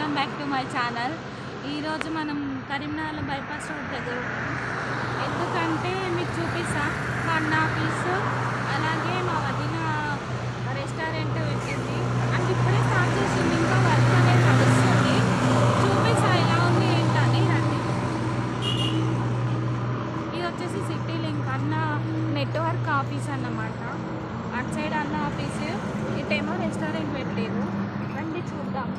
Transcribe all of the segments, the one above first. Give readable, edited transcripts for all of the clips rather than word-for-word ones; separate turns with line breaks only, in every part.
Welcome back to my channel. ఈరోజు మనం Karimnagar bypass road దగ్గర ఉన్నాం. ఎందుకంటే మీకు చూపిస్తా మా అన్న ఆఫీసు, అలాగే మా వదిన రెస్టారెంట్ పెట్టింది. అంటే ఇప్పుడే స్టార్ట్ చేసింది, ఇంకా వర్క్ అనేది నడుస్తుంది. చూపిస్తా ఎలా ఉంది ఏంటని. రండి. ఇది వచ్చేసి సిటీ లింక్ అన్న నెట్వర్క్ ఆఫీస్ అన్నమాట. అటు సైడ్ అన్న ఆఫీసు, ఇటేమో రెస్టారెంట్ పెట్టలేదు. రండి చూద్దాం.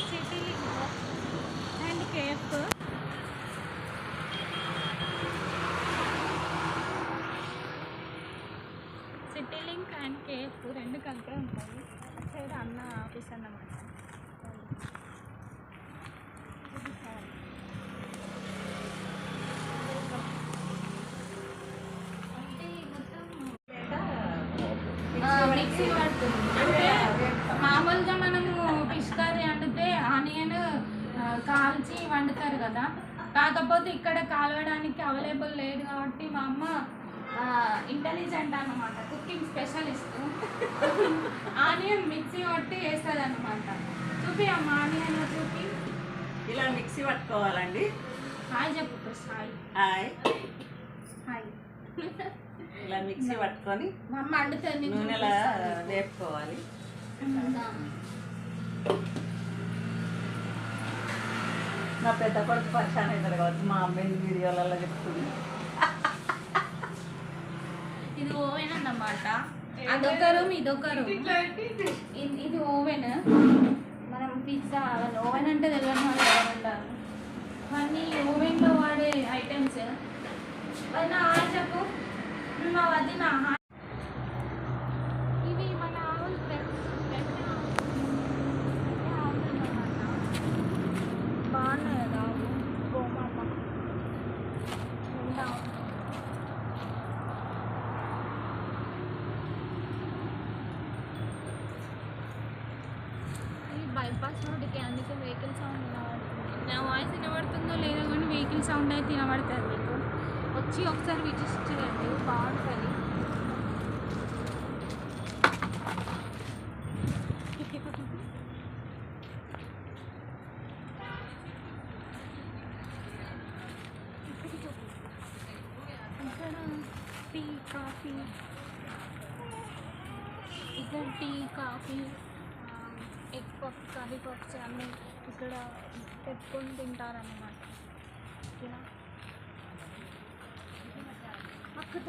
City link and cafe. City link and cafe రెండు కలిపే ఉంటాయి. అటు సైడ్ అన్న ఆఫీస్ అన్నమాట. మిక్సీ పడుతుంది అంటే మామూలుగా మనము ఫిష్ కర్రీ వండితే ఆనియన్ కాల్చి వండుతారు కదా, కాకపోతే ఇక్కడ కాలవడానికి అవైలబుల్ లేదు కాబట్టి మా అమ్మ ఇంటెలిజెంట్ అన్నమాట, కుకింగ్ స్పెషలిస్ట్. ఆనియన్ మిక్సీ పట్టి వేస్తుంది అన్నమాట. చూపి అమ్మ ఆనియన్ చూపి.
ఇలా మిక్సీ పట్టుకోవాలండి.
హాయ్ చెప్పు ఫస్ట్. Hi
hi.
హాయ్.
ఇలా మిక్సీ పట్టుకొని
మా అమ్మ వండుతుంది,
నూనెలా వేపుకోవాలి. నా పెద్ద కొడుకు పరిశాన్ అవుతాడు కావచ్చు, మా అమ్మాయి వీడియోలలో చెప్తుంది.
ఇది ఓవెన్ అన్నమాట. అదొక రూమ్, ఇదొక రూమ్. ఇది ఓవెన్. మనం పిజ్జా ఓవెన్ అంటే తెలియని వాళ్ళు ఎవరుంటారు. ఇవన్నీ ఓవెన్లో వాడే ఐటమ్స్. వదిన హాయ్ చెప్పు. మా వదిన హాయ్. ఇవి మన ఆవులు ఫ్రెండ్స్. ఆవులు అన్నమాట. బాగున్నాయి కదా ఆవులు. గోమాత ఉంటా. బైపాస్ రోడ్డుకి, అందుకే వెహికల్ సౌండ్ వినబడుతుంది. నా వాయిస్ వినబడుతుందో లేదో కానీ వెహికల్ సౌండ్ అయితే వినబడుతుంది. మీకు వచ్చి ఒకసారి విజిట్ చేయండి, బాగుంటుంది. ఇక్కడ టీ కాఫీ, ఇక్కడ tea coffee, egg puff, curry puffs అన్నీ ఇక్కడ పెట్టుకొని తింటారన్నమాట. ఓకేనా? అక్కడ